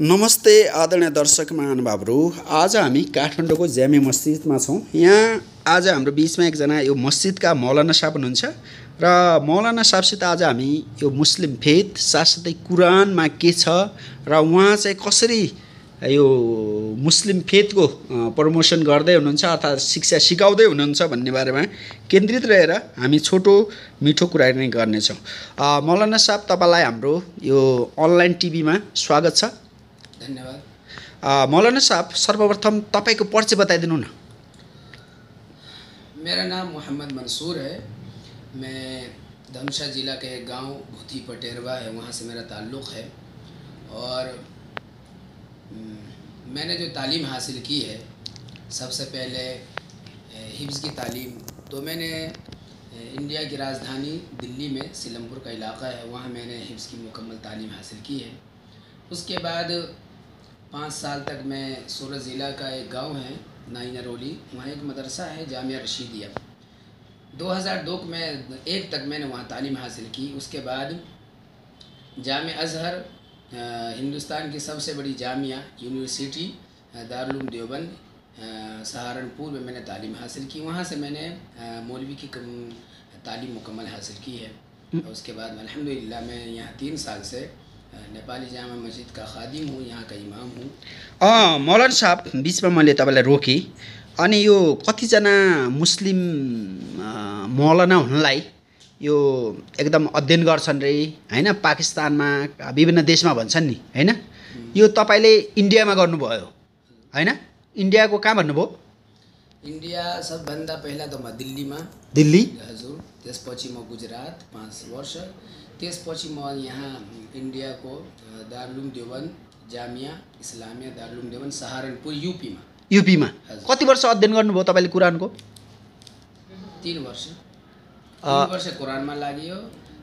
नमस्ते आदरणीय दर्शक महानुभावहरू। आज हामी काठमाडौँको जामे मस्जिदमा छौँ। यहाँ आज हाम्रो बिचमा एकजना यो मस्जिदका मौलाना साहब हुनुहुन्छ र मौलाना साहबसित आज हामी यो मुस्लिम फेथ साथसाथै कुरानमा के छ र उहाँ चाहिँ कसरी यो मुस्लिम फेथको प्रमोसन गर्दै हुनुहुन्छ अर्थात् शिक्षा सिकाउँदै हुनुहुन्छ भन्ने बारेमा केन्द्रित रहेर हामी छोटो मिठो कुराकानी गर्नेछौँ। मौलाना साहब, तपाईँलाई हाम्रो यो अनलाइन टिभीमा स्वागत छ। धन्यवाद। मौलाना साहब, सर्वप्रथम तपाईँको परिचय बताइदिनु न। मेरा नाम मोहम्मद मंसूर है। मैं धनुषा ज़िला के एक गांव भूती पटेरवा है, वहाँ से मेरा ताल्लुक़ है। और मैंने जो तालीम हासिल की है, सबसे पहले हिफ्ज़ की तालीम तो मैंने इंडिया की राजधानी दिल्ली में सिलमपुर का इलाक़ा है, वहाँ मैंने हिफ्ज़ की मुकम्मल तालीम हासिल की है। उसके बाद 5 साल तक मैं सूरत ज़िला का एक गांव है नाइनरोली, वहाँ एक मदरसा है जामिया रशीदिया। 2002 में 1 तक मैंने वहाँ तालीम हासिल की। उसके बाद जामिया अज़हर, हिंदुस्तान की सबसे बड़ी जामिया यूनिवर्सिटी दारुल उलूम देवबंद सहारनपुर में मैंने तालीम हासिल की। वहाँ से मैंने मौलवी की तालीम मुकम्मल हासिल की है। उसके बाद अल्हम्दुलिल्लाह मैं यहाँ 3 साल से नेपाली जामा मस्जिद का खादिम हूँ, यहाँ का इमाम हूँ। मौलाना साहब, बिचमा मैले तपाईँलाई रोकेँ। अनि यो कतिजना मुस्लिम मौलाना हुनलाई यो एकदम अध्ययन गर्छन् रे हैन, पाकिस्तानमा विभिन्न देशमा भन्छन् नि हैन। यो तपाईँले इन्डियामा गर्नुभयो हैन? इन्डियाको कहाँ भन्नुभयो? इन्डिया सबभन्दा पहिला त म दिल्लीमा, दिल्ली हजुर। त्यसपछि म गुजरात 5 वर्ष, त्यसपछि म यहाँ इन्डियाको दारुल उलूम देवबंद जामिया इस्लामिया दारुल उलूम देवबंद सहारनपुर युपीमा कति वर्ष अध्ययन गर्नुभयो तपाईँले कुरानको? 3 वर्ष। 3 वर्ष कुरानमा लाग्यो।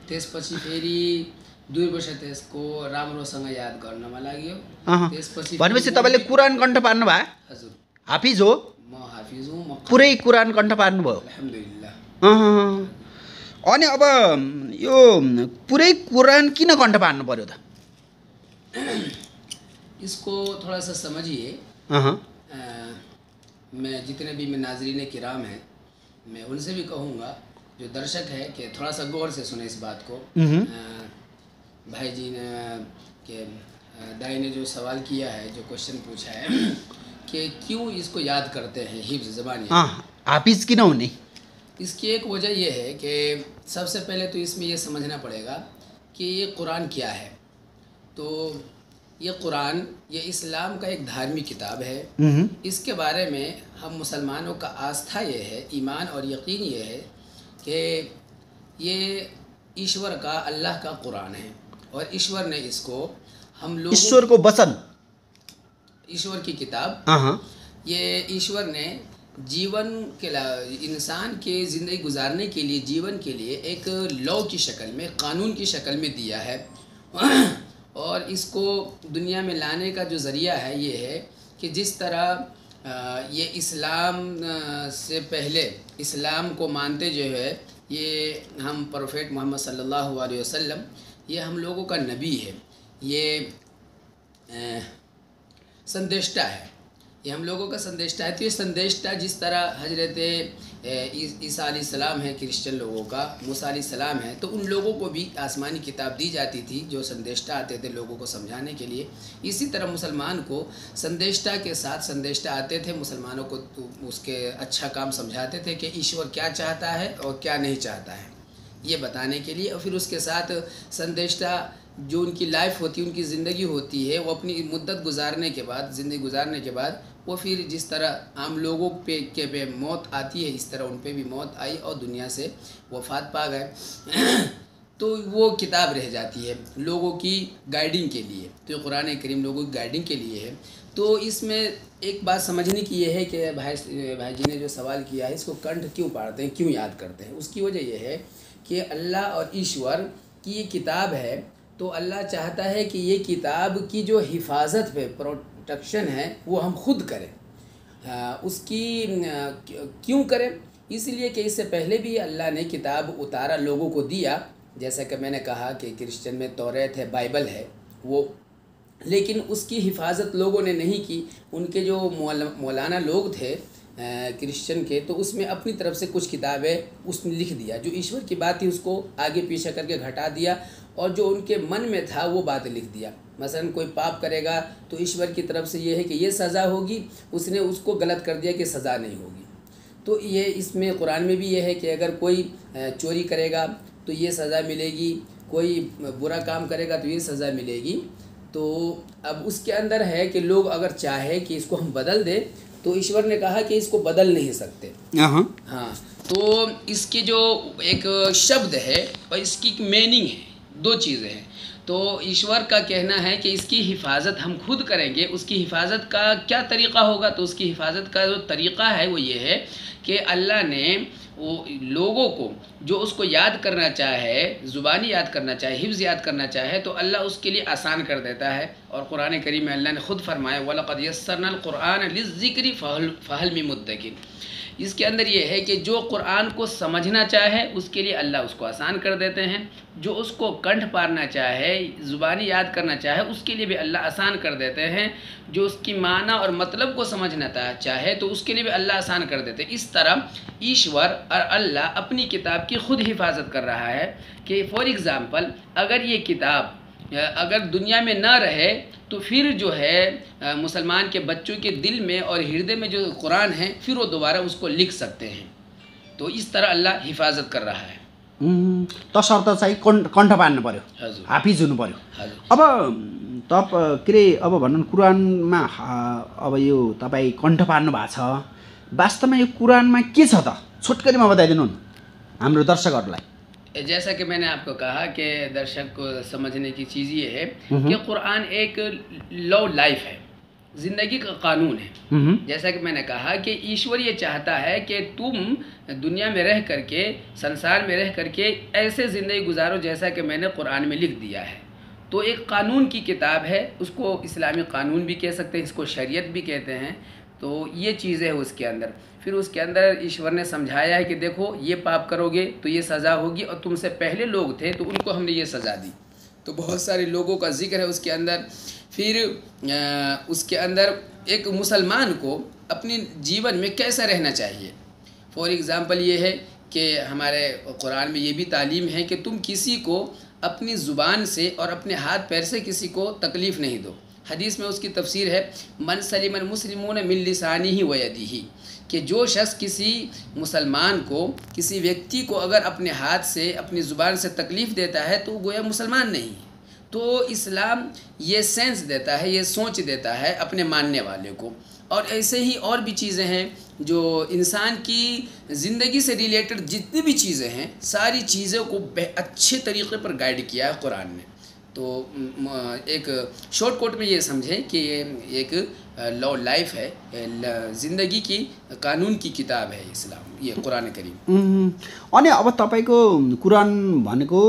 त्यसपछि फेरि 2 वर्ष त्यसको राम्रोसँग याद गर्नमा लाग्यो। त्यसपछि भनेपछि तपाईँले कुरान कण्ठ पार्नु भयो? हजुर। हाफिज हो? म हाफिज हुँ। म पुरै कुरान कण्ठ पार्नुभयो? अल्हम्दुलिल्लाह। अनि अब यो पुरै कुरान किन कण्ठ पार्नु पर्यो त? इसको थोड़ा सा समझिए। मैं जितने भी नाज़रीन किराम हैं, मैं उनसे भी कहूँगा, जो दर्शक है, कि थोड़ा सा गौर से सुने इस बात को। भाई जी ने के दाई ने जो सवाल किया है, जो क्वेश्चन पूछा है कि क्यों इसको याद करते हैं हिफ्ज़ ज़बानी, हाफिज किन हुने? इसकी एक वजह यह है कि सबसे पहले तो इसमें ये समझना पड़ेगा कि ये कुरान क्या है। तो ये कुरान, ये इस्लाम का एक धार्मिक किताब है। इसके बारे में हम मुसलमानों का आस्था ये है, ईमान और यकीन ये है कि ये ईश्वर का, अल्लाह का कुरान है। और ईश्वर ने इसको हम लोग, ईश्वर को वचन, ईश्वर की किताब, ये ईश्वर ने जीवन के इंसान के ज़िंदगी गुजारने के लिए, जीवन के लिए एक लॉ की शक्ल में, कानून की शक्ल में दिया है। और इसको दुनिया में लाने का जो ज़रिया है ये है कि जिस तरह ये इस्लाम से पहले इस्लाम को मानते जो है, ये हम प्रोफेट मोहम्मद सल्लल्लाहु अलैहि वसल्लम, ये हम लोगों का नबी है, ये संदेष्टा है, ये हम लोगों का संदेष्टा है। तो ये संदेष्टा जिस तरह हजरत ईसा अलैहिस्सलाम है क्रिश्चियन लोगों का, मूसा अलैहिस्सलाम है, तो उन लोगों को भी आसमानी किताब दी जाती थी जो संदेष्टा आते थे लोगों को समझाने के लिए। इसी तरह मुसलमान को संदेष्टा के साथ संदेष्टा आते थे, मुसलमानों को उसके अच्छा काम समझाते थे कि ईश्वर क्या चाहता है और क्या नहीं चाहता है, ये बताने के लिए। और फिर उसके साथ संदेष्टा जो उनकी लाइफ होती है, उनकी ज़िंदगी होती है, वो अपनी मुद्दत गुजारने के बाद, ज़िंदगी गुजारने के बाद, वो फिर जिस तरह आम लोगों पे मौत आती है, इस तरह उन पे भी मौत आई और दुनिया से वफ़ात पा गए। तो वो किताब रह जाती है लोगों की गाइडिंग के लिए। तो कुरान करीम लोगों की गाइडिंग के लिए है। तो इसमें एक बात समझने की ये है कि भाई जी ने जो सवाल किया है, इसको कंठ क्यों पाड़ते हैं, क्यों याद करते हैं? उसकी वजह यह है कि अल्लाह और ईश्वर की ये किताब है, तो अल्लाह चाहता है कि ये किताब की जो हिफाजत पे, प्रोटेक्शन है, वो हम खुद करें। उसकी क्यों करें? इसलिए कि इससे पहले भी अल्लाह ने किताब उतारा, लोगों को दिया। जैसा कि मैंने कहा कि क्रिश्चियन में तौरात है, बाइबल है, वो लेकिन उसकी हिफाजत लोगों ने नहीं की। उनके जो मौलाना लोग थे क्रिश्चियन के, तो उसमें अपनी तरफ से कुछ किताबें उसने लिख दिया, जो ईश्वर की बात थी उसको आगे पीछे करके घटा दिया, और जो उनके मन में था वो बात लिख दिया। मसलन कोई पाप करेगा तो ईश्वर की तरफ से ये है कि ये सज़ा होगी, उसने उसको गलत कर दिया कि सज़ा नहीं होगी। तो ये इसमें कुरान में भी ये है कि अगर कोई चोरी करेगा तो ये सज़ा मिलेगी, कोई बुरा काम करेगा तो ये सज़ा मिलेगी। तो अब उसके अंदर है कि लोग अगर चाहे कि इसको हम बदल दें, तो ईश्वर ने कहा कि इसको बदल नहीं सकते। हाँ, तो इसकी जो एक शब्द है और इसकी मीनिंग है, दो चीज़ें हैं। तो ईश्वर का कहना है कि इसकी हिफाजत हम खुद करेंगे। उसकी हिफाजत का क्या तरीक़ा होगा? तो उसकी हिफाजत का जो तरीक़ा है वो ये है कि अल्लाह ने वो लोगों को जो उसको याद करना चाहे, ज़ुबानी याद करना चाहे, हिफ्ज़ याद करना चाहे, तो अल्लाह उसके लिए आसान कर देता है। और कुरान करीम में अल्लाह ने ख़ुद फरमाया वलक़द यस्सरनल कुरान लिज़्ज़िक्रि फ़हल मिन मुद्दकिर। इसके अंदर ये है कि जो कुरान को समझना चाहे उसके लिए अल्लाह उसको आसान कर देते हैं, जो उसको कंठ पारना चाहे, ज़ुबानी याद करना चाहे, उसके लिए भी अल्लाह आसान कर देते हैं, जो उसकी माना और मतलब को समझना चाहे तो उसके लिए भी अल्लाह आसान कर देते हैं। इस तरह ईश्वर और अल्लाह अपनी किताब की ख़ुद हिफाजत कर रहा है कि फॉर एग्ज़ाम्पल अगर ये किताब अगर दुनिया में ना रहे तो फिर जो है मुसलमान के बच्चों के दिल में और हृदय में जो कुरान है फिर वो दोबारा उसको लिख सकते हैं। तो इस तरह अल्लाह हिफाजत कर रहा है। तसर्थ चाहिँ कण्ठ पार्नु पर्यो, हजुर, हाफिज हुनु पर्यो। हजुर। अब के अरे अब भनौँ कुरानमा अब यो तपाईँ कण्ठ पार्नु भएको छ, वास्तवमा यो कुरानमा के छ त? छोटकरीमा बताइदिनु न हाम्रो दर्शकहरूलाई। जैसा कि मैंने आपको कहा कि दर्शक को समझने की चीज़ ये है कि कुरान एक लॉ लाइफ है, ज़िंदगी का कानून है। जैसा कि मैंने कहा कि ईश्वर ये चाहता है कि तुम दुनिया में रह करके, संसार में रह करके ऐसे ज़िंदगी गुजारो जैसा कि मैंने कुरान में लिख दिया है। तो एक कानून की किताब है, उसको इस्लामी कानून भी कह सकते हैं, इसको शरीयत भी कहते हैं। तो ये चीज़ है उसके अंदर। फिर उसके अंदर ईश्वर ने समझाया है कि देखो ये पाप करोगे तो ये सज़ा होगी, और तुमसे पहले लोग थे तो उनको हमने ये सज़ा दी। तो बहुत सारे लोगों का जिक्र है उसके अंदर। फिर उसके अंदर एक मुसलमान को अपने जीवन में कैसा रहना चाहिए। फॉर एग्ज़ाम्पल ये है कि हमारे कुरान में ये भी तालीम है कि तुम किसी को अपनी ज़ुबान से और अपने हाथ पैर से किसी को तकलीफ़ नहीं दो। हदीस में उसकी तफसीर है मन सलिमल मुस्लिमून मिन लिसानिही व यदिही, कि जो शख्स किसी मुसलमान को, किसी व्यक्ति को अगर अपने हाथ से, अपनी ज़ुबान से तकलीफ़ देता है तो गोया मुसलमान नहीं है। तो इस्लाम ये सेंस देता है, ये सोच देता है अपने मानने वाले को। और ऐसे ही और भी चीज़ें हैं जो इंसान की ज़िंदगी से रिलेटेड जितनी भी चीज़ें हैं, सारी चीज़ों को अच्छे तरीक़े पर गाइड किया है कुरान ने। तो एक शॉर्ट कोट में ये समझें कि ये एक लॉ लाइफ है, ज़िंदगी की कानून की किताब है इस्लाम, ये कुरान करीम। अनि अब तपाईँको कुरान भनेको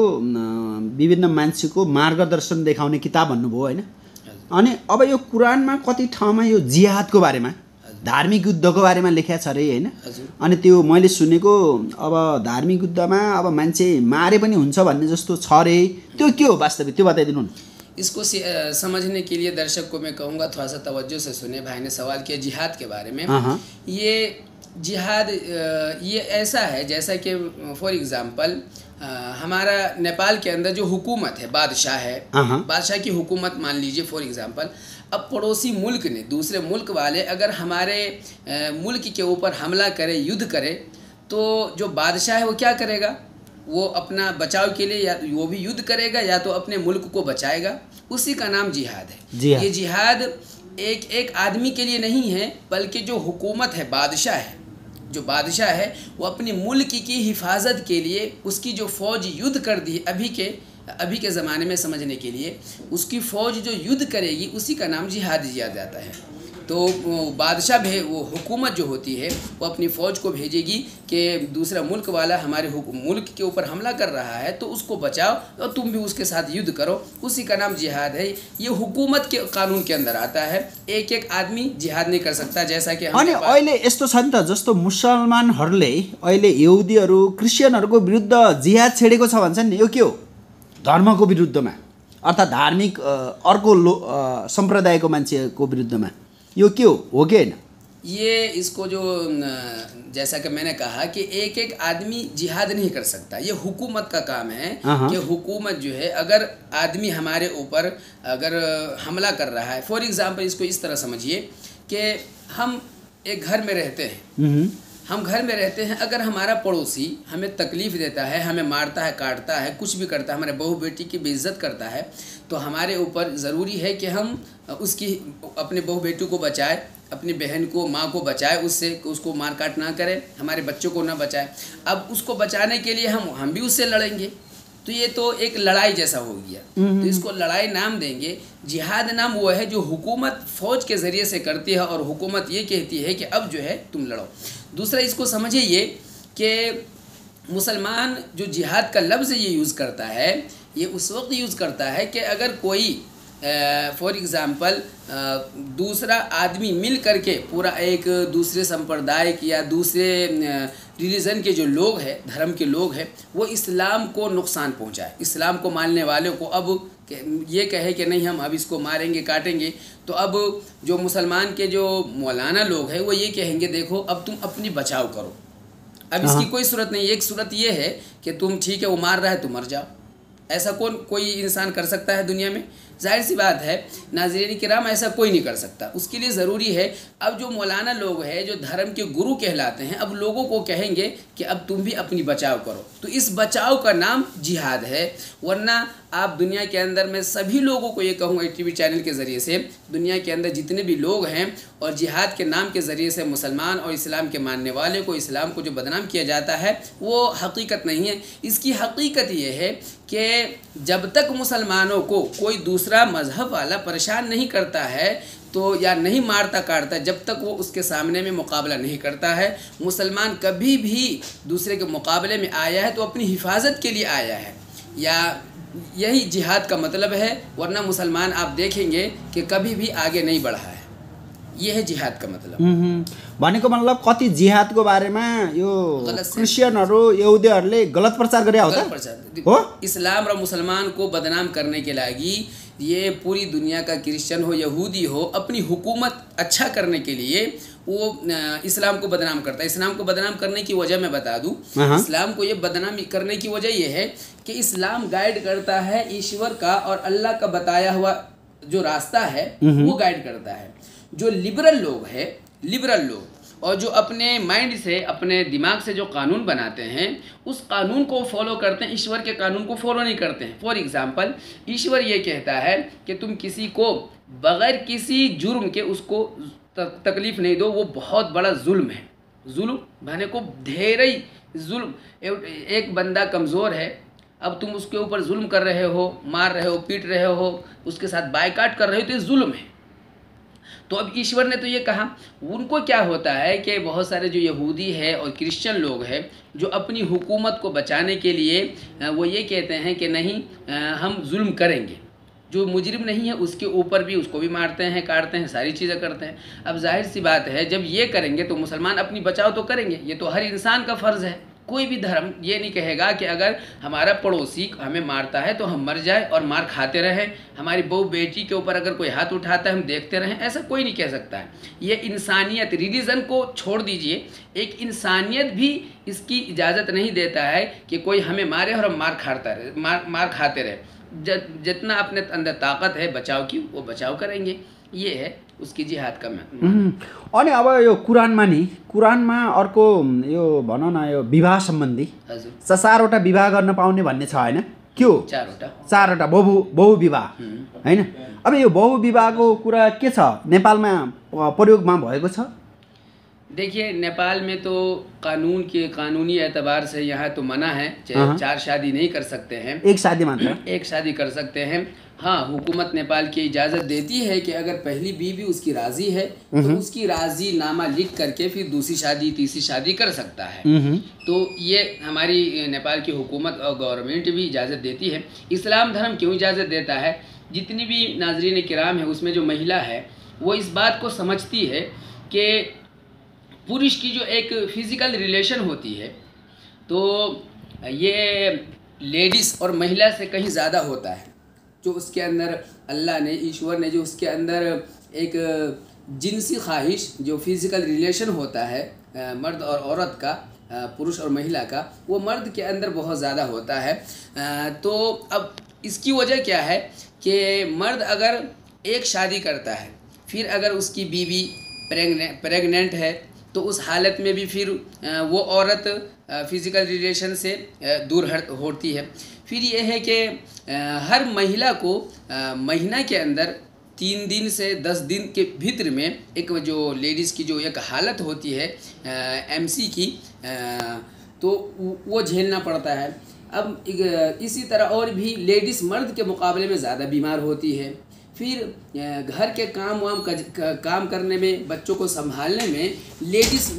विभिन्न मान्छेको मार्गदर्शन देखाउने किताब भन्नुभयो हैन? अनि अब यो कुरानमा कति ठाउँमा यो जिहादको बारेमा, धार्मिक युद्धको बारेमा लेखेको छ अरे हैन? अनि त्यो मैले सुनेको अब धार्मिक युद्धमा अब मान्छे मारे पनि हुन्छ भन्ने जस्तो छ अरे, त्यो के हो वास्तविक, त्यो बताइदिनु न। इसको समझने के लिए दर्शक को मैं कहूँगा थोड़ा सा तवज्जो से सुने। भाई ने सवाल किया जिहाद के बारे में। ये जिहाद ये ऐसा है जैसा कि फॉर एग्ज़ाम्पल हमारा नेपाल के अंदर जो हुकूमत है, बादशाह है, बादशाह की हुकूमत मान लीजिए फॉर एग्ज़ाम्पल। अब पड़ोसी मुल्क ने, दूसरे मुल्क वाले अगर हमारे मुल्क के ऊपर हमला करे, युद्ध करे, तो जो बादशाह है वो क्या करेगा? वो अपना बचाव के लिए या वो भी युद्ध करेगा या तो अपने मुल्क को बचाएगा। उसी का नाम जिहाद है। ये जिहाद एक आदमी के लिए नहीं है, बल्कि जो हुकूमत है, बादशाह है, जो बादशाह है वो अपने मुल्क की हिफाजत के लिए उसकी जो फ़ौज युद्ध कर दी अभी के ज़माने में समझने के लिए, उसकी फ़ौज जो युद्ध करेगी उसी का नाम जिहाद दिया जाता है। तो बादशाह वो हुकूमत जो होती है वो अपनी फ़ौज को भेजेगी कि दूसरा मुल्क वाला हमारे मुल्क के ऊपर हमला कर रहा है तो उसको बचाओ और तुम भी उसके साथ युद्ध करो, उसी का नाम जिहाद है। ये हुकूमत के कानून के अंदर आता है। एक आदमी जिहाद नहीं कर सकता। जैसा कि अनि अहिले यस्तो छ नि त, जस्तो मुसलमानहरूले अहिले यहुदीहरू क्रिस्चियनहरूको विरुद्ध जिहाद छेडेको छ भन्छन् नि, यो के हो? धर्मको विरुद्धमा अर्थात् धार्मिक अर्को सम्प्रदायको मान्छेको विरुद्धमा, यो के हो कि होइन? ये इसको जो जैसा कि मैंने कहा कि एक एक आदमी जिहाद नहीं कर सकता, ये हुकूमत का काम है कि हुकूमत जो है अगर आदमी हमारे ऊपर अगर हमला कर रहा है, फॉर एग्जांपल इसको इस तरह समझिए कि हम एक घर में रहते हैं, हम घर में रहते हैं, अगर हमारा पड़ोसी हमें तकलीफ़ देता है, हमें मारता है, काटता है, कुछ भी करता है, हमारे बहू बेटी की बेइज्जत करता है, तो हमारे ऊपर ज़रूरी है कि हम उसकी अपने बहू बेटी को बचाए, अपनी बहन को, माँ को बचाए उससे, उसको मार काट ना करें, हमारे बच्चों को ना बचाए। अब उसको बचाने के लिए हम भी उससे लड़ेंगे, तो ये तो एक लड़ाई जैसा हो गया। तो इसको लड़ाई नाम देंगे। जिहाद नाम वो है जो हुकूमत फ़ौज के ज़रिए से करती है और हुकूमत ये कहती है कि अब जो है तुम लड़ो। दूसरा इसको समझिए ये कि मुसलमान जो जिहाद का लफ्ज़ ये यूज़ करता है, ये उस वक्त यूज़ करता है कि अगर कोई फॉर एग्ज़ाम्पल दूसरा आदमी मिल करके पूरा एक दूसरे संप्रदाय या दूसरे रिलीजन के जो लोग हैं, धर्म के लोग हैं, वो इस्लाम को नुकसान पहुंचाए, इस्लाम को मानने वालों को अब ये कहे कि नहीं हम अब इसको मारेंगे काटेंगे, तो अब जो मुसलमान के जो मौलाना लोग हैं वो ये कहेंगे देखो अब तुम अपनी बचाव करो, अब इसकी कोई सूरत नहीं। एक सूरत ये है कि तुम ठीक है वो मार रहा है तुम मर जाओ। ऐसा कोई इंसान कर सकता है दुनिया में? जाहिर सी बात है नाज़रीन किराम, ऐसा कोई नहीं कर सकता। उसके लिए ज़रूरी है अब जो मौलाना लोग हैं, जो धर्म के गुरु कहलाते हैं, अब लोगों को कहेंगे कि अब तुम भी अपनी बचाव करो। तो इस बचाव का नाम जिहाद है। वरना आप दुनिया के अंदर मैं सभी लोगों को ये कहूँगा टीवी चैनल के ज़रिए से, दुनिया के अंदर जितने भी लोग हैं और जिहाद के नाम के ज़रिए से मुसलमान और इस्लाम के मानने वाले को, इस्लाम को जो बदनाम किया जाता है, वो हकीकत नहीं है। इसकी हकीकत ये है कि जब तक मुसलमानों को कोई दूसरा मज़हब वाला परेशान नहीं करता है तो या नहीं मारता काटता, जब तक वो उसके सामने में मुकाबला नहीं करता है, मुसलमान कभी भी दूसरे के मुकाबले में आया है तो अपनी हिफाजत के लिए आया है, या यही जिहाद का मतलब है। वरना मुसलमान आप देखेंगे कि कभी भी आगे नहीं बढ़ा है। ये है जिहाद का मतलब। भनेको मतलब कति जिहादको बारेमा यो क्रिस्चियनहरु यहुदीहरुले गलत प्रचार गरे हो त हो। इस्लाम र मुसलमान को बदनाम करने के लागि ये पूरी दुनिया का क्रिश्चियन हो, यहूदी हो, अपनी हुकूमत अच्छा करने के लिए वो इस्लाम को बदनाम करता है। इस्लाम को बदनाम करने की वजह मैं बता दूं, इस्लाम को ये बदनाम करने की वजह ये है कि इस्लाम गाइड करता है ईश्वर का और अल्लाह का बताया हुआ जो रास्ता है वो गाइड करता है। जो लिबरल लोग हैं, लिबरल लोग, और जो अपने माइंड से, अपने दिमाग से जो कानून बनाते हैं, उस कानून को फॉलो करते हैं, ईश्वर के कानून को फॉलो नहीं करते हैं। फॉर एग्जांपल, ईश्वर ये कहता है कि तुम किसी को बगैर किसी जुर्म के उसको तकलीफ नहीं दो, वो बहुत बड़ा जुल्म है। जुल्म भाने को ढेर जुल्म। एक बंदा कमज़ोर है, अब तुम उसके ऊपर जुल्म कर रहे हो, मार रहे हो, पीट रहे हो, उसके साथ बायकाट कर रहे हो, तो ये जुल्म है। तो अब ईश्वर ने तो ये कहा। उनको क्या होता है कि बहुत सारे जो यहूदी है और क्रिश्चियन लोग हैं जो अपनी हुकूमत को बचाने के लिए वो ये कहते हैं कि नहीं हम जुल्म करेंगे, जो मुजरिम नहीं है उसके ऊपर भी उसको भी मारते हैं, काटते हैं, सारी चीज़ें करते हैं। अब जाहिर सी बात है जब ये करेंगे तो मुसलमान अपनी बचाव तो करेंगे, ये तो हर इंसान का फ़र्ज़ है। कोई भी धर्म ये नहीं कहेगा कि अगर हमारा पड़ोसी हमें मारता है तो हम मर जाए और मार खाते रहें, हमारी बहू बेटी के ऊपर अगर कोई हाथ उठाता है हम देखते रहें, ऐसा कोई नहीं कह सकता है। ये इंसानियत, रिलीजन को छोड़ दीजिए, एक इंसानियत भी इसकी इजाज़त नहीं देता है कि कोई हमें मारे और हम मार खाते रहे। जितना अपने अंदर ताकत है बचाव की, वो बचाव करेंगे। ये है उसकी जिहाद का अनि अब यो कुरानमा नि, कुरानमा अर्को यो भनौँ न यो विवाह सम्बन्धी 4वटा विवाह गर्न पाउने भन्ने छ हैन? के हो? 4वटा बहु विवाह हैन? अब यो बहु विवाहको कुरा के छ, नेपालमा प्रयोगमा भएको छ? देखिए नेपाल में तो कानूनी एतबार से यहाँ तो मना है, 4 शादी नहीं कर सकते हैं, एक शादी मात्र, एक शादी कर सकते हैं। हाँ, हुकूमत नेपाल की इजाज़त देती है कि अगर पहली बीवी उसकी राज़ी है तो उसकी राज़ी नामा लिख करके फिर दूसरी शादी, तीसरी शादी कर सकता है। तो ये हमारी नेपाल की हुकूमत और गवर्नमेंट भी इजाज़त देती है। इस्लाम धर्म क्यों इजाज़त देता है? जितनी भी नाज़रीन किराम है उसमें जो महिला है वो इस बात को समझती है कि पुरुष की जो एक फ़िज़िकल रिलेशन होती है तो ये लेडीज़ और महिला से कहीं ज़्यादा होता है। जो उसके अंदर अल्लाह ने, ईश्वर ने जो उसके अंदर एक जिनसी ख्वाहिश, जो फिज़िकल रिलेशन होता है मर्द और औरत का, पुरुष और महिला का, वो मर्द के अंदर बहुत ज़्यादा होता है। तो अब इसकी वजह क्या है कि मर्द अगर एक शादी करता है, फिर अगर उसकी बीवी प्रेग्नेंट है, तो उस हालत में भी फिर वो औरत फिज़िकल रिलेशन से दूर होती है। फिर ये है कि हर महिला को महीना के अंदर 3 दिन से 10 दिन के भीतर में एक जो लेडीज़ की जो एक हालत होती है एमसी की, तो वो झेलना पड़ता है। अब इसी तरह और भी लेडीज़ मर्द के मुकाबले में ज़्यादा बीमार होती है। फिर घर के काम करने में, बच्चों को संभालने में लेडीज़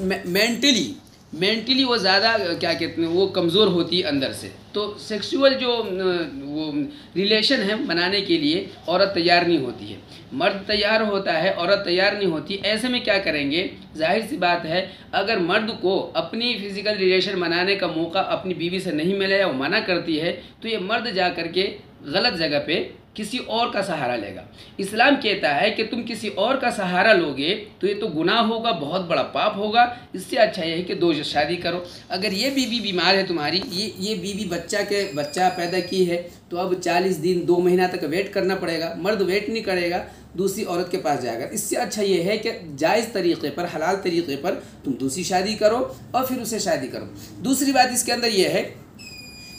मेंटली वो ज़्यादा क्या कहते हैं, वो कमज़ोर होती है अंदर से। तो सेक्सुअल जो वो रिलेशन है बनाने के लिए औरत तैयार नहीं होती है, मर्द तैयार होता है, औरत तैयार नहीं होती। ऐसे में क्या करेंगे, जाहिर सी बात है, अगर मर्द को अपनी फिज़िकल रिलेशन बनाने का मौका अपनी बीवी से नहीं मिले या वो मना करती है, तो ये मर्द जा कर के गलत जगह पे किसी और का सहारा लेगा। इस्लाम कहता है कि तुम किसी और का सहारा लोगे तो ये तो गुनाह होगा, बहुत बड़ा पाप होगा। इससे अच्छा ये है कि 2 शादी करो। अगर ये बीवी बीमार है तुम्हारी, ये बीवी बच्चा पैदा की है, तो अब 40 दिन 2 महीना तक वेट करना पड़ेगा। मर्द वेट नहीं करेगा, दूसरी औरत के पास जाएगा। इससे अच्छा ये है कि जायज़ तरीक़े पर, हलाल तरीक़े पर तुम दूसरी शादी करो और फिर उसे शादी करो। दूसरी बात इसके अंदर ये है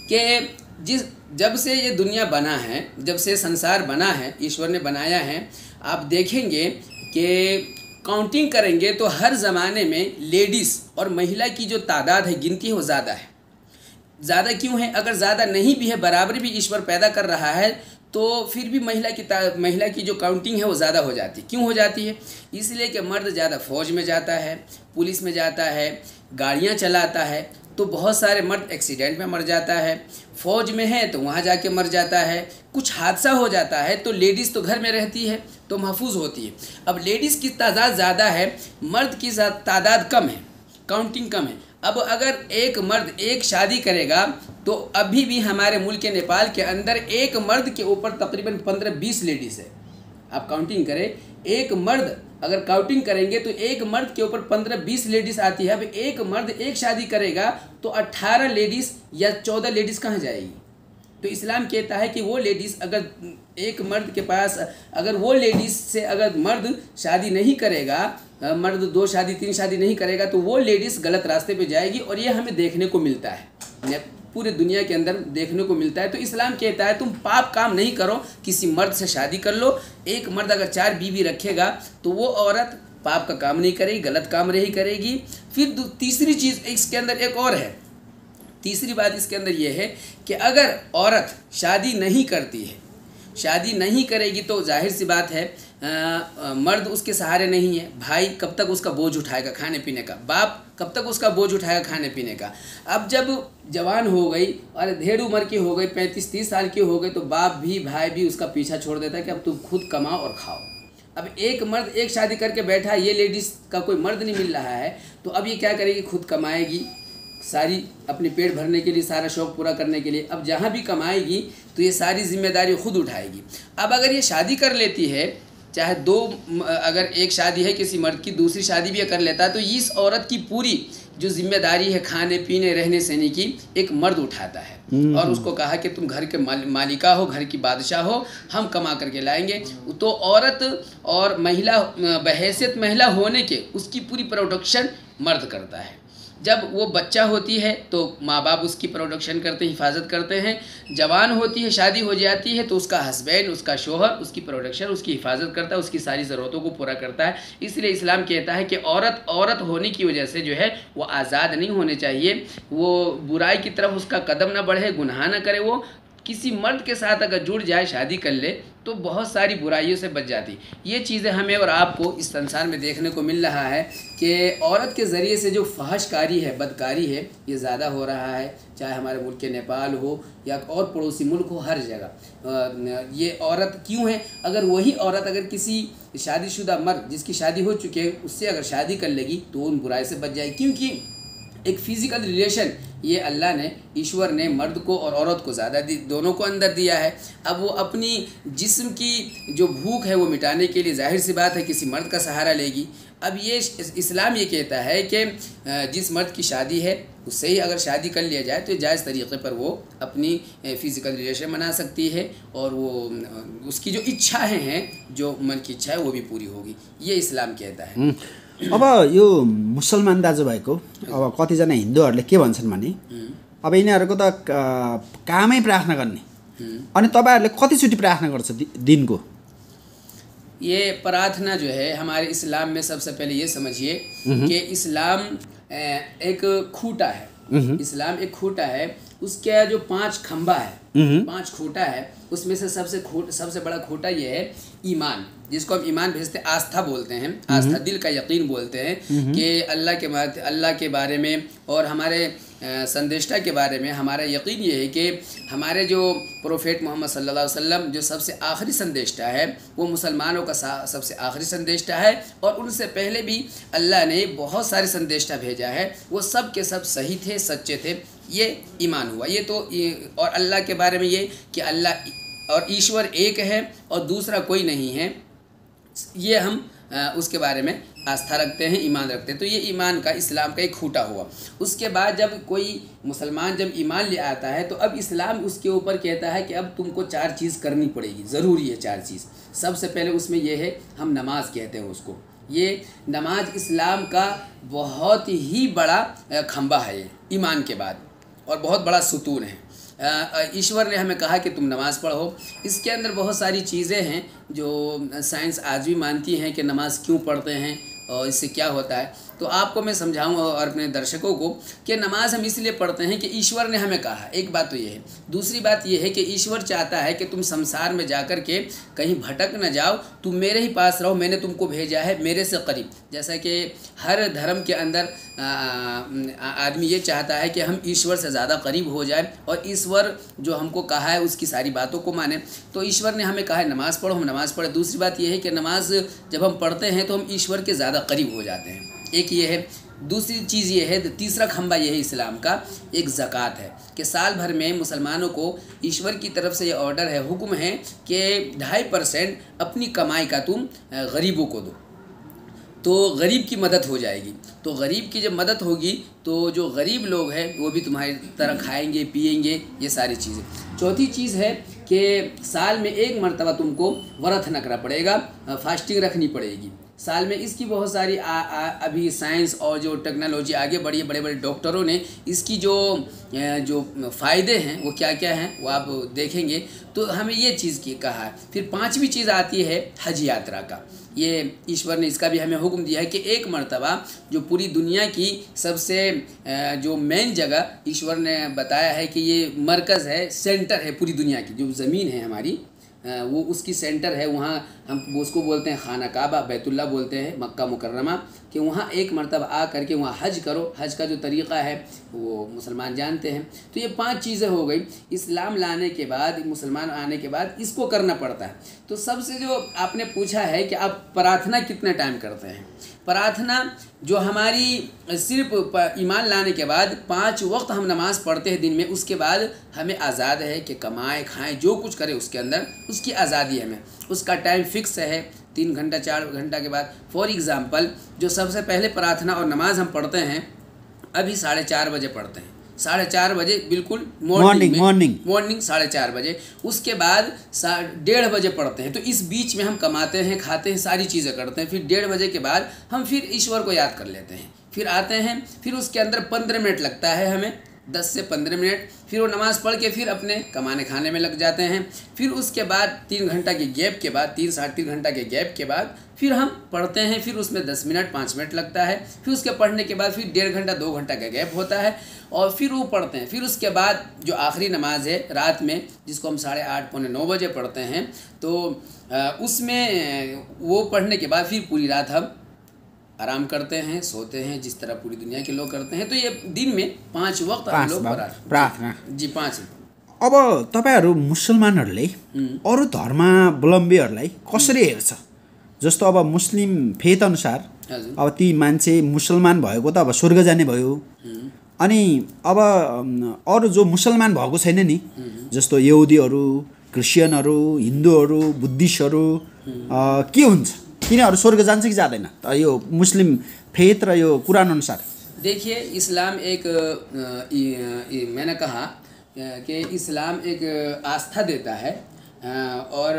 कि जब से ये दुनिया बना है, जब से संसार बना है, ईश्वर ने बनाया है, आप देखेंगे कि काउंटिंग करेंगे तो हर ज़माने में लेडीज़ और महिला की जो तादाद है, गिनती है, वो ज़्यादा है। ज़्यादा क्यों है? अगर ज़्यादा नहीं भी है, बराबर भी ईश्वर पैदा कर रहा है, तो फिर भी महिला की जो काउंटिंग है वो ज़्यादा हो जाती है। क्यों हो जाती है? इसलिए कि मर्द ज़्यादा फ़ौज में जाता है, पुलिस में जाता है, गाड़ियाँ चलाता है, तो बहुत सारे मर्द एक्सीडेंट में मर जाता है। फ़ौज में है तो वहाँ जाके मर जाता है। कुछ हादसा हो जाता है तो लेडीज़ तो घर में रहती है, तो महफूज होती है। अब लेडीज़ की तादाद ज़्यादा है, मर्द की तादाद कम है, काउंटिंग कम है। अब अगर एक मर्द एक शादी करेगा तो अभी भी हमारे मुल्क नेपाल के अंदर एक मर्द के ऊपर तकरीबन 15-20 लेडीज़ है। आप काउंटिंग करें, एक मर्द अगर काउंटिंग करेंगे तो एक मर्द के ऊपर 15-20 लेडीज़ आती है। अब एक मर्द एक शादी करेगा तो 18 लेडीज़ या 14 लेडीज़ कहाँ जाएगी? तो इस्लाम कहता है कि वो लेडीज़, अगर एक मर्द के पास, अगर वो लेडीज़ से अगर मर्द शादी नहीं करेगा, मर्द 2 शादी 3 शादी नहीं करेगा, तो वो लेडीज़ गलत रास्ते पे जाएगी। और ये हमें देखने को मिलता है, पूरे दुनिया के अंदर देखने को मिलता है। तो इस्लाम कहता है तुम पाप काम नहीं करो, किसी मर्द से शादी कर लो। एक मर्द अगर 4 बीवी रखेगा तो वो औरत पाप का काम नहीं करेगी, गलत काम नहीं करेगी। फिर तीसरी चीज़ इसके अंदर एक और है, तीसरी बात इसके अंदर ये है कि अगर औरत शादी नहीं करती है, शादी नहीं करेगी, तो जाहिर सी बात है मर्द उसके सहारे नहीं है। भाई कब तक उसका बोझ उठाएगा खाने पीने का? बाप कब तक उसका बोझ उठाएगा खाने पीने का? अब जब जवान हो गई और ढेर उम्र की हो गई, 35-30 साल की हो गई, तो बाप भी, भाई भी उसका पीछा छोड़ देता है कि अब तुम खुद कमाओ और खाओ। अब एक मर्द एक शादी करके बैठा है, ये लेडीज़ का कोई मर्द नहीं मिल रहा है, तो अब ये क्या करेगी? खुद कमाएगी, सारी अपने पेट भरने के लिए, सारा शौक़ पूरा करने के लिए। अब जहाँ भी कमाएगी तो ये सारी जिम्मेदारी खुद उठाएगी। अब अगर ये शादी कर लेती है, चाहे 2, अगर एक शादी है किसी मर्द की, दूसरी शादी भी कर लेता है, तो इस औरत की पूरी जो जिम्मेदारी है खाने पीने रहने सहने की एक मर्द उठाता है। और उसको कहा कि तुम घर के मालिका हो, घर की बादशाह हो, हम कमा करके लाएंगे। तो औरत और महिला बहैसियत महिला होने के उसकी पूरी प्रोडक्शन मर्द करता है। जब वो बच्चा होती है तो माँ बाप उसकी प्रोडक्शन करते हैं, हिफाजत करते हैं। जवान होती है, शादी हो जाती है, तो उसका हस्बैंड, उसका शोहर उसकी प्रोडक्शन, उसकी हिफाजत करता है, उसकी सारी ज़रूरतों को पूरा करता है। इसलिए इस्लाम कहता है कि औरत होने की वजह से जो है वो आज़ाद नहीं होने चाहिए, वो बुराई की तरफ उसका कदम ना बढ़े, गुनाह ना करे। वो किसी मर्द के साथ अगर जुड़ जाए, शादी कर ले, तो बहुत सारी बुराइयों से बच जाती। ये चीज़ें हमें और आपको इस संसार में देखने को मिल रहा है कि औरत के ज़रिए से जो फहशकारी है, बदकारी है, ये ज़्यादा हो रहा है। चाहे हमारे मुल्क के नेपाल हो या और पड़ोसी मुल्क हो, हर जगह ये औरत क्यों है? अगर वही औरत अगर किसी शादीशुदा मर्द जिसकी शादी हो चुकी है उससे अगर शादी कर लेगी तो उन बुराई से बच जाएगी। क्योंकि एक फ़िज़िकल रिलेशन ये अल्लाह ने, ईश्वर ने मर्द को और औरत को ज़्यादा दोनों को अंदर दिया है। अब वो अपनी जिस्म की जो भूख है वो मिटाने के लिए जाहिर सी बात है किसी मर्द का सहारा लेगी। अब ये इस्लाम ये कहता है कि जिस मर्द की शादी है उससे ही अगर शादी कर लिया जाए तो जायज़ तरीक़े पर वो अपनी फ़िज़िकल रिलेशन बना सकती है और वो उसकी जो इच्छाएँ हैं, जो मन की इच्छा है वो भी पूरी होगी, ये इस्लाम कहता है। अब यो मुसलमान दाजुभाइको अब कतिजना हिन्दूहरूले के भन्छन् भने अब यिनीहरूको त कामै प्रार्थना गर्ने, अनि तपाईँहरूले कतिचोटि प्रार्थना गर्छ दिनको? ये प्रार्थना जो है हमारे इस्लाम में सबसे पहले ये समझिए कि इस्लाम एक खूंटा है। इस्लाम एक खूंटा है, उसका जो 5 खंबा है, 5 खूंटा है, उसमें से सबसे बड़ा खूंटा ये है ईमान, जिसको हम ईमान भेजते हैं, आस्था बोलते हैं, आस्था दिल का यकीन बोलते हैं कि अल्लाह के बारे में और हमारे संदेष्टा के बारे में हमारा यकीन ये है कि हमारे जो प्रोफेट मोहम्मद सल्लल्लाहु अलैहि वसल्लम जो सबसे आखिरी संदेष्टा है वो मुसलमानों का सबसे आखिरी संदेष्टा है, और उनसे पहले भी अल्लाह ने बहुत सारे संदेष्टा भेजा है, वो सब के सब सही थे, सच्चे थे। ये ईमान हुआ। ये तो और अल्लाह के बारे में ये कि अल्लाह और ईश्वर एक है और दूसरा कोई नहीं है, ये हम उसके बारे में आस्था रखते हैं, ईमान रखते हैं। तो ये ईमान का, इस्लाम का एक खूंटा हुआ। उसके बाद जब कोई मुसलमान जब ईमान ले आता है तो अब इस्लाम उसके ऊपर कहता है कि अब तुमको 4 चीज़ करनी पड़ेगी, ज़रूरी है 4 चीज़। सबसे पहले उसमें यह है, हम नमाज कहते हैं उसको, ये नमाज इस्लाम का बहुत ही बड़ा खंबा है ये ईमान के बाद, और बहुत बड़ा सुतून है। ईश्वर ने हमें कहा कि तुम नमाज़ पढ़ो। इसके अंदर बहुत सारी चीज़ें हैं जो साइंस आज भी मानती हैं कि नमाज क्यों पढ़ते हैं और इससे क्या होता है। तो आपको मैं समझाऊंगा और अपने दर्शकों को कि नमाज हम इसलिए पढ़ते हैं कि ईश्वर ने हमें कहा। एक बात तो ये है। दूसरी बात ये है कि ईश्वर चाहता है कि तुम संसार में जाकर के कहीं भटक न जाओ, तुम मेरे ही पास रहो, मैंने तुमको भेजा है मेरे से करीब। जैसा कि हर धर्म के अंदर आदमी ये चाहता है कि हम ईश्वर से ज़्यादा करीब हो जाए और ईश्वर जो हमको कहा है उसकी सारी बातों को माने। तो ईश्वर ने हमें कहा है नमाज़ पढ़ो, हम नमाज़ पढ़े। दूसरी बात ये है कि नमाज जब हम पढ़ते हैं तो हम ईश्वर के ज़्यादा करीब हो जाते हैं। एक ये है। दूसरी चीज़ ये है, तीसरा खंबा ये है इस्लाम का, एक ज़कात है कि साल भर में मुसलमानों को ईश्वर की तरफ से ये ऑर्डर है, हुक्म है कि 2.5% अपनी कमाई का तुम गरीबों को दो, तो गरीब की मदद हो जाएगी। तो गरीब की जब मदद होगी तो जो गरीब लोग हैं वो भी तुम्हारी तरह खाएंगे पिएंगे, ये सारी चीज़ें। चौथी चीज़ है कि साल में 1 मरतबा तुमको व्रत रखना पड़ेगा, फास्टिंग रखनी पड़ेगी साल में। इसकी बहुत सारी अभी साइंस और जो टेक्नोलॉजी आगे बढ़ी है, बड़े बड़े डॉक्टरों ने इसकी जो फ़ायदे हैं वो क्या क्या हैं वो आप देखेंगे। तो हमें ये चीज़ की कहा है। फिर 5वीं चीज़ आती है हज यात्रा का। ये ईश्वर ने इसका भी हमें हुक्म दिया है कि 1 मरतबा जो पूरी दुनिया की सबसे जो मेन जगह ईश्वर ने बताया है कि ये मरकज़ है, सेंटर है पूरी दुनिया की, जो ज़मीन है हमारी वो उसकी सेंटर है। वहाँ हम उसको बोलते हैं खाना काबा, बैतुल्ला बोलते हैं, मक्का मुकर्रमा, कि वहाँ 1 मरतबा आ करके वहाँ हज करो। हज का जो तरीक़ा है वो मुसलमान जानते हैं। तो ये 5 चीज़ें हो गई। इस्लाम लाने के बाद, मुसलमान आने के बाद इसको करना पड़ता है। तो सबसे जो आपने पूछा है कि आप प्रार्थना कितने टाइम करते हैं, प्रार्थना जो हमारी सिर्फ ईमान लाने के बाद 5 वक्त हम नमाज़ पढ़ते हैं दिन में, उसके बाद हमें आज़ाद है कि कमाएं खाएं जो कुछ करें उसके अंदर उसकी आज़ादी है। हमें उसका टाइम फिक्स है 3 घंटा 4 घंटा के बाद। फॉर एग्ज़ाम्पल जो सबसे पहले प्रार्थना और नमाज हम पढ़ते हैं अभी 4:30 बजे पढ़ते हैं, 4:30 बजे बिल्कुल मॉर्निंग 4:30 बजे। उसके बाद 1:30 बजे पढ़ते हैं। तो इस बीच में हम कमाते हैं, खाते हैं, सारी चीज़ें करते हैं। फिर 1:30 बजे के बाद हम फिर ईश्वर को याद कर लेते हैं, फिर आते हैं, फिर उसके अंदर 15 मिनट लगता है हमें, 10 से 15 मिनट। फिर वो नमाज़ पढ़ के फिर अपने कमाने खाने में लग जाते हैं। फिर उसके बाद 3 घंटा के गैप के बाद, 3 साढ़े 3 घंटा के गैप के बाद फिर हम पढ़ते हैं। फिर उसमें 10 मिनट 5 मिनट लगता है। फिर उसके पढ़ने के बाद फिर 1.5 घंटा 2 घंटा का गैप होता है और फिर वो पढ़ते हैं। फिर उसके बाद जो आखिरी नमाज है रात में, जिसको हम 8:30 पौने 9 बजे पढ़ते हैं, तो उसमें वो पढ़ने के बाद फिर पूरी रात हम आराम करते हैं, सोते हैं, जिस तरह पूरी दुनिया के लोग करते हैं। तो ये दिन में 5 वक्त हम लोग प्रार्थना जी 5। अब तपाईहरु मुसलमानहरूले अरू धर्मावलम्बीहरूलाई कसरी हेर्छ? जस्तो अब मुस्लिम फेथ अनुसार अब ती मान्छे मुसलमान भएको त अब स्वर्ग जाने भयो, अनि अब अरू जो मुसलमान भएको छैन नि, जस्तो यहुदीहरू, क्रिस्चियनहरू, हिन्दूहरू, बुद्धिस्टहरू के हुन्छ, तिनीहरू स्वर्ग जान्छ कि जाँदैन यो मुस्लिम फेथ र यो कुरान अनुसार? देखिए, इस्लाम एक मैंने कहा कि इस्लाम एक आस्था देता है, और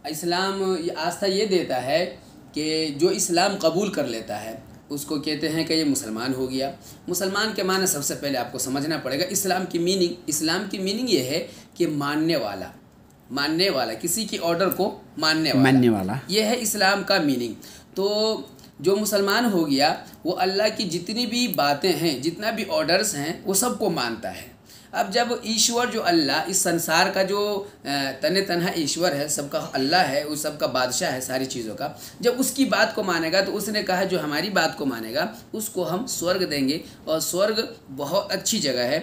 इस्लाम आस्था ये देता है कि जो इस्लाम कबूल कर लेता है उसको कहते हैं कि ये मुसलमान हो गया। मुसलमान के माने सबसे पहले आपको समझना पड़ेगा इस्लाम की मीनिंग ये है कि मानने वाला, किसी की ऑर्डर को मानने वाला, ये है इस्लाम का मीनिंग। तो जो मुसलमान हो गया वो अल्लाह की जितनी भी बातें हैं, जितना भी ऑर्डर्स हैं, वो सबको मानता है। अब जब ईश्वर जो अल्लाह, इस संसार का जो तने तनहा ईश्वर है, सबका अल्लाह है, उस सबका बादशाह है सारी चीज़ों का, जब उसकी बात को मानेगा तो उसने कहा जो हमारी बात को मानेगा उसको हम स्वर्ग देंगे। और स्वर्ग बहुत अच्छी जगह है,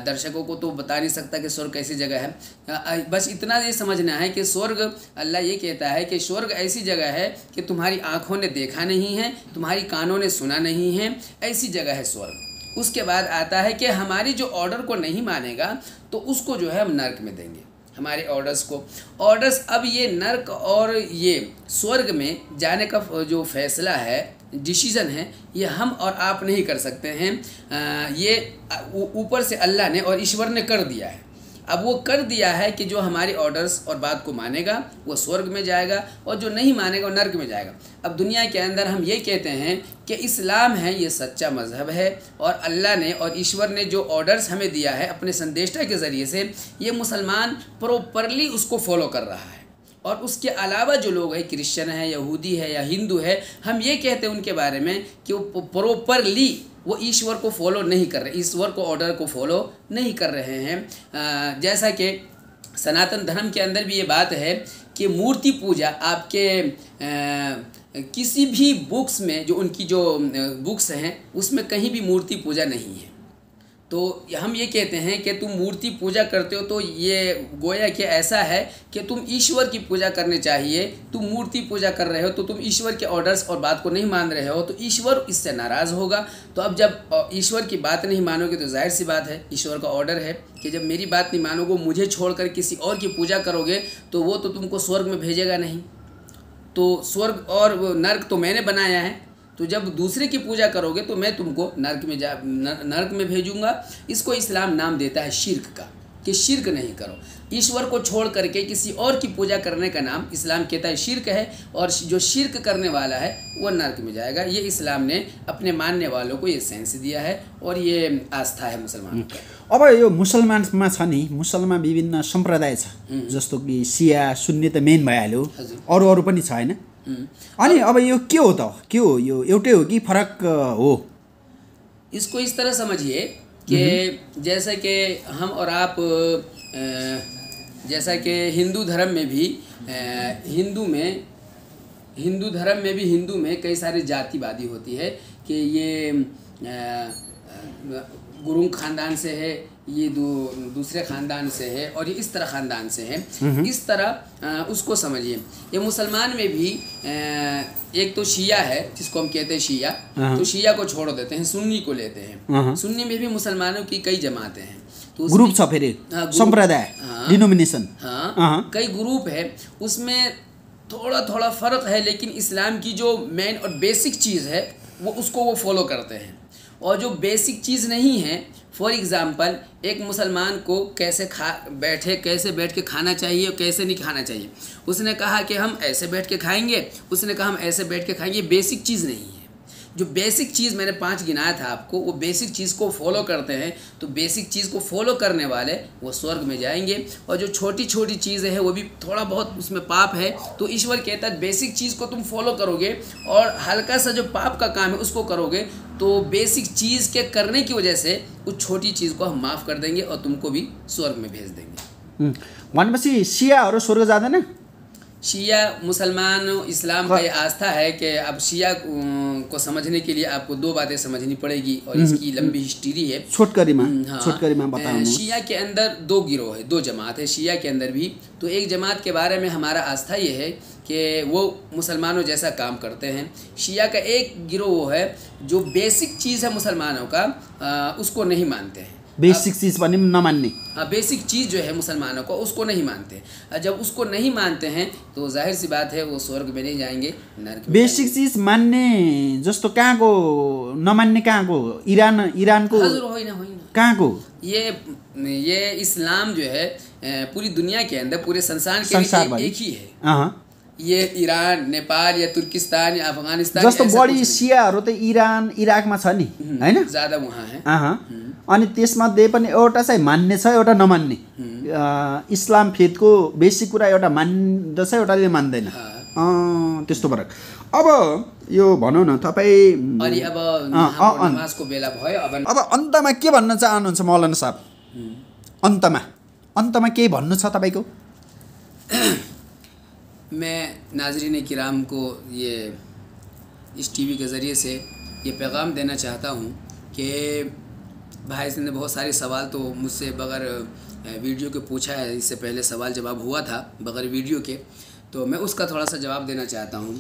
दर्शकों को तो बता नहीं सकता कि स्वर्ग कैसी जगह है, बस इतना ये समझना है कि स्वर्ग, अल्लाह ये कहता है कि स्वर्ग ऐसी जगह है कि तुम्हारी आँखों ने देखा नहीं है, तुम्हारी कानों ने सुना नहीं है, ऐसी जगह है स्वर्ग। उसके बाद आता है कि हमारी जो ऑर्डर को नहीं मानेगा तो उसको जो है हम नर्क में देंगे, हमारे ऑर्डर्स। अब ये नर्क और ये स्वर्ग में जाने का जो फैसला है, डिसीज़न है, ये हम और आप नहीं कर सकते हैं, ये ऊपर से अल्लाह ने और ईश्वर ने कर दिया है। अब वो कर दिया है कि जो हमारी ऑर्डर्स और बात को मानेगा वो स्वर्ग में जाएगा, और जो नहीं मानेगा वो नर्क में जाएगा। अब दुनिया के अंदर हम ये कहते हैं कि इस्लाम है, ये सच्चा मज़हब है, और अल्लाह ने और ईश्वर ने जो ऑर्डर्स हमें दिया है अपने संदेष्टा के ज़रिए से, ये मुसलमान प्रॉपरली उसको फॉलो कर रहा है। और उसके अलावा जो लोग हैं, क्रिश्चियन है, यहूदी है या हिंदू है, हम ये कहते हैं उनके बारे में कि वो प्रॉपरली वो ईश्वर को फॉलो नहीं कर रहे, ईश्वर को ऑर्डर को फॉलो नहीं कर रहे हैं। जैसा कि सनातन धर्म के अंदर भी ये बात है कि मूर्ति पूजा आपके किसी भी बुक्स में, जो उनकी जो बुक्स हैं, उसमें कहीं भी मूर्ति पूजा नहीं है। तो हम ये कहते हैं कि तुम मूर्ति पूजा करते हो तो ये गोया कि ऐसा है कि तुम ईश्वर की पूजा करनी चाहिए, तुम मूर्ति पूजा कर रहे हो तो तुम ईश्वर के ऑर्डर्स और बात को नहीं मान रहे हो, तो ईश्वर इससे नाराज़ होगा। तो अब जब ईश्वर की बात नहीं मानोगे तो जाहिर सी बात है, ईश्वर का ऑर्डर है कि जब मेरी बात नहीं मानोगे, मुझे छोड़कर किसी और की पूजा करोगे, तो वो तो तुमको स्वर्ग में भेजेगा नहीं। तो स्वर्ग और नर्क तो मैंने बनाया है, तो जब दूसरे की पूजा करोगे तो मैं तुमको नर्क में भेजूंगा। इसको इस्लाम नाम देता है शिर्क का, कि शिर्क नहीं करो। ईश्वर को छोड़ करके किसी और की पूजा करने का नाम इस्लाम कहता है शिर्क है, और जो शिर्क करने वाला है वो नर्क में जाएगा। ये इस्लाम ने अपने मानने वालों को ये सेंस दिया है, और ये आस्था है मुसलमानों का। अब यो मुसलमानमा छ नि, मुसलमान विभिन्न सम्प्रदाय छ, जस्तो कि सिया सुन्नी त मेन भइहाल्यो, अरू पनि छ हैन? अनि अब यो के हो त, के हो यो, एउटै हो कि फरक हो? इसको इस तरह समझिए कि जैसा कि हम और आप, जैसा कि हिंदू धर्म में भी हिंदू में कई सारी जातिवादी होती है कि ये गुरुंग ख़ानदान से है, ये दूसरे ख़ानदान से है, और ये इस तरह ख़ानदान से है। इस तरह उसको समझिए। ये मुसलमान में भी एक तो शिया है, जिसको हम कहते हैं शिया, तो शिया को छोड़ देते हैं, सुन्नी को लेते हैं। सुन्नी में भी मुसलमानों की कई जमातें हैं, तो ग्रुप छ, फेरि संप्रदाय, डिनोमिनेशन, हाँ, कई ग्रुप है। उसमें थोड़ा थोड़ा फ़र्क है, लेकिन इस्लाम की जो मेन और बेसिक चीज़ है वो फॉलो करते हैं। और जो बेसिक चीज़ नहीं है, फॉर एग्ज़ाम्पल एक मुसलमान को कैसे बैठ के खाना चाहिए और कैसे नहीं खाना चाहिए, उसने कहा कि हम ऐसे बैठ के खाएंगे, उसने कहा हम ऐसे बैठ के खाएंगे, बेसिक चीज़ नहीं है। जो बेसिक चीज़ मैंने 5 गिनाया था आपको, वो बेसिक चीज़ को फॉलो करते हैं, तो बेसिक चीज़ को फॉलो करने वाले वो स्वर्ग में जाएंगे। और जो छोटी छोटी चीज़ें हैं वो भी थोड़ा बहुत उसमें पाप है, तो ईश्वर कहता है बेसिक चीज़ को तुम फॉलो करोगे और हल्का सा जो पाप का काम है उसको करोगे, तो बेसिक चीज़ के करने की वजह से उस छोटी चीज़ को हम माफ़ कर देंगे और तुमको भी स्वर्ग में भेज देंगे। भनेपछि सियाहरू स्वर्ग जाँदैन? शिया मुसलमान इस्लाम का ये आस्था है कि अब शिया को समझने के लिए आपको दो बातें समझनी पड़ेगी और इसकी लंबी हिस्ट्री है। छोटकरीमा बताउनु। शिया के अंदर दो गिरोह है, दो जमात है शिया के अंदर भी। तो एक जमात के बारे में हमारा आस्था ये है कि वो मुसलमानों जैसा काम करते हैं। शिया का एक गिरोह है जो बेसिक चीज़ है मुसलमानों का, उसको नहीं मानते हैं। बेसिक चीज़ पनि नमान्ने। बेसिक चीज़ जो है मुसलमानों को उसको नहीं मानते। जब उसको नहीं मानते हैं तो जाहिर सी बात है वो स्वर्ग में नहीं जाएंगे, नरक में। बेसिक चीज़ मान्ने जस्तो कहाँको नमान्ने कहाँको? इरानको हजुर होइन कहाँको? ये इस्लाम जो है पूरी दुनिया के अंदर पूरे संसार के लिए एक ही है। ये ईरान, नेपाल या तुर्किस्तान या अफगानिस्तान जस्तो बढी सियाहरू त इरान इराकमा छ नि हैन, ज्यादा वहाँ है। अनि त्यसमध्ये पनि एउटा चाहिँ मान्ने छ, एउटा नमान्ने। इस्लाम फेथको बेसिक कुरा एउटा मान्दछ, एउटाले मान्दैन। त्यस्तो फरक। अब यो भनौँ न तपाईँ अनि अब नमाजको बेला भयो। अब अन्तमा के भन्न चाहनुहुन्छ मौलाना साहब? अन्तमा के भन्नु छ तपाईँको? मैं नाज़रीन किराम को ये इस टीवी के ज़रिए से ये पैगाम देना चाहता हूँ कि भाई ने बहुत सारे सवाल तो मुझसे बगैर वीडियो के पूछा है। इससे पहले सवाल जवाब हुआ था बगैर वीडियो के, तो मैं उसका थोड़ा सा जवाब देना चाहता हूँ।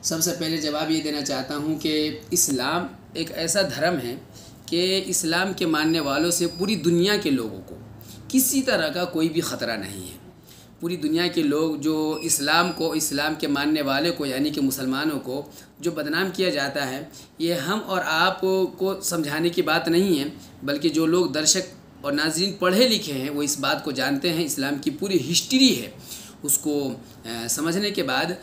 सबसे पहले जवाब ये देना चाहता हूँ कि इस्लाम एक ऐसा धर्म है कि इस्लाम के मानने वालों से पूरी दुनिया के लोगों को किसी तरह का कोई भी ख़तरा नहीं है। पूरी दुनिया के लोग जो इस्लाम के मानने वाले को यानी कि मुसलमानों को जो बदनाम किया जाता है, ये हम और आप को समझाने की बात नहीं है, बल्कि जो लोग दर्शक और नाज़रीन पढ़े लिखे हैं वो इस बात को जानते हैं। इस्लाम की पूरी हिस्ट्री है, उसको समझने के बाद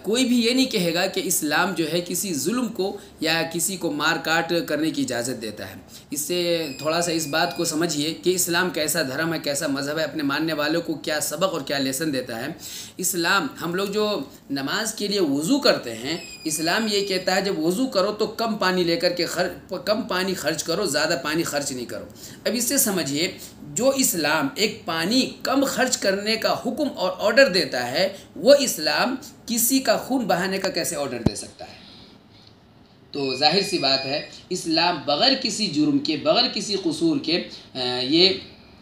कोई भी ये नहीं कहेगा कि इस्लाम जो है किसी जुल्म को या किसी को मार काट करने की इजाज़त देता है। इससे थोड़ा सा इस बात को समझिए कि इस्लाम कैसा धर्म है, कैसा मज़हब है, अपने मानने वालों को क्या सबक और क्या लेसन देता है। इस्लाम, हम लोग जो नमाज के लिए वज़ू करते हैं, इस्लाम ये कहता है जब वज़ू करो तो कम पानी लेकर के कम पानी खर्च करो, ज़्यादा पानी खर्च नहीं करो। अब इससे समझिए जो इस्लाम एक पानी कम खर्च करने का हुक्म और ऑर्डर देता है, वो इस्लाम किसी का खून बहाने का कैसे ऑर्डर दे सकता है? तो जाहिर सी बात है इस्लाम बग़ैर किसी जुर्म के, बग़ैर किसी कसूर के ये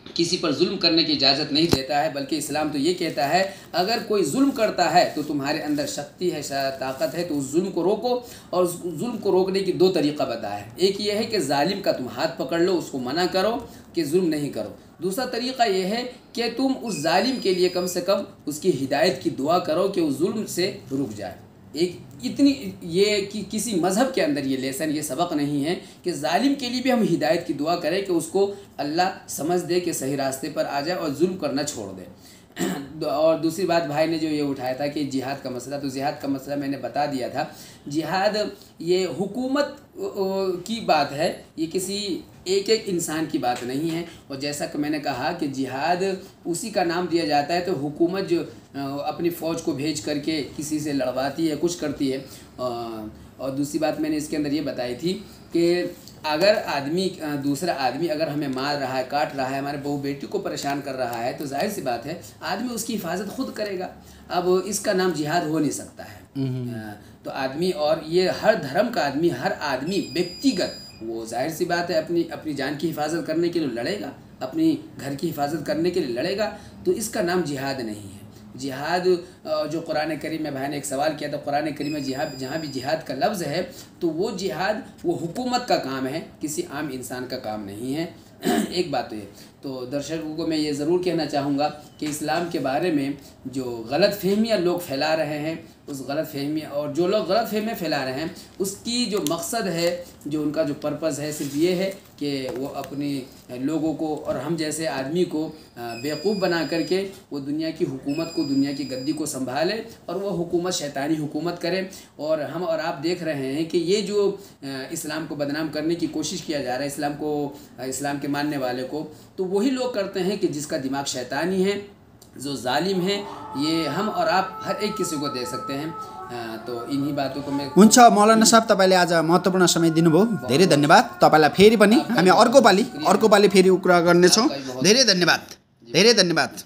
किसी पर जुल्म करने की इजाज़त नहीं देता है। बल्कि इस्लाम तो ये कहता है अगर कोई जुल्म करता है तो तुम्हारे अंदर शक्ति है, ताकत है, तो उस जुल्म को रोको। और उस जुल्म को रोकने की दो तरीक़ा बताया है। एक ये है कि जालिम का तुम हाथ पकड़ लो, उसको मना करो कि जुल्म नहीं करो। दूसरा तरीक़ा ये है कि तुम उस जालिम के लिए कम से कम उसकी हिदायत की दुआ करो कि उस जुल्म से रुक जाए। एक इतनी ये कि किसी मज़हब के अंदर ये लेसन, ये सबक नहीं है कि जालिम के लिए भी हम हिदायत की दुआ करें कि उसको अल्लाह समझ दे कि सही रास्ते पर आ जाए और जुल्म करना छोड़ दे। और दूसरी बात भाई ने जो ये उठाया था कि जिहाद का मसला, तो जिहाद का मसला मैंने बता दिया था। जिहाद ये हुकूमत की बात है, ये किसी एक इंसान की बात नहीं है। और जैसा कि मैंने कहा कि जिहाद उसी का नाम दिया जाता है तो हुकूमत जो अपनी फ़ौज को भेज करके किसी से लड़वाती है, कुछ करती है। और दूसरी बात मैंने इसके अंदर ये बताई थी कि अगर दूसरा आदमी अगर हमें मार रहा है, काट रहा है, हमारे बहू बेटी को परेशान कर रहा है, तो जाहिर सी बात है आदमी उसकी हिफाजत खुद करेगा। अब इसका नाम जिहाद हो नहीं सकता है। तो आदमी, और ये हर धर्म का आदमी, हर आदमी व्यक्तिगत, वो जाहिर सी बात है अपनी जान की हिफाजत करने के लिए लड़ेगा, अपनी घर की हिफाजत करने के लिए लड़ेगा। तो इसका नाम जिहाद नहीं है। जिहाद जो कुरान करीम में भाई ने एक सवाल किया था, कुरान करीम में जिहाद, जहाँ भी जिहाद का लफ्ज़ है तो वो जिहाद वो हुकूमत का काम है, किसी आम इंसान का काम नहीं है। एक बात तो ये, तो दर्शकों को मैं ये ज़रूर कहना चाहूँगा कि इस्लाम के बारे में जो गलत फहमियाँ लोग फैला रहे हैं, उस गलत फहमियाँ, और जो लोग गलत फहमियाँ फैला रहे हैं उसकी जो मकसद है, जो उनका जो पर्पज़ है, सिर्फ ये है कि वो अपने लोगों को और हम जैसे आदमी को बेवकूफ़ बना करके वो दुनिया की हुकूमत को, दुनिया की गद्दी को संभाले और वो हुकूमत शैतानी हुकूमत करे। और हम और आप देख रहे हैं कि ये जो इस्लाम को बदनाम करने की कोशिश किया जा रहा है, इस्लाम के मानने वाले को, तो वही लोग करते हैं कि जिसका दिमाग शैतानी है, जो जालिम है। ये हम और आप हर एक किसी को दे सकते हैं। तो इन्हीं बातों को मैं हुन्छ मौलाना साहब, तपाईँले आज महत्त्वपूर्ण समय दिनुभयो, धेरै धन्यवाद। तपाईँलाई फेरि पनि हामी अर्को पालि फेरि कुरा गर्नेछौँ। धेरै धन्यवाद।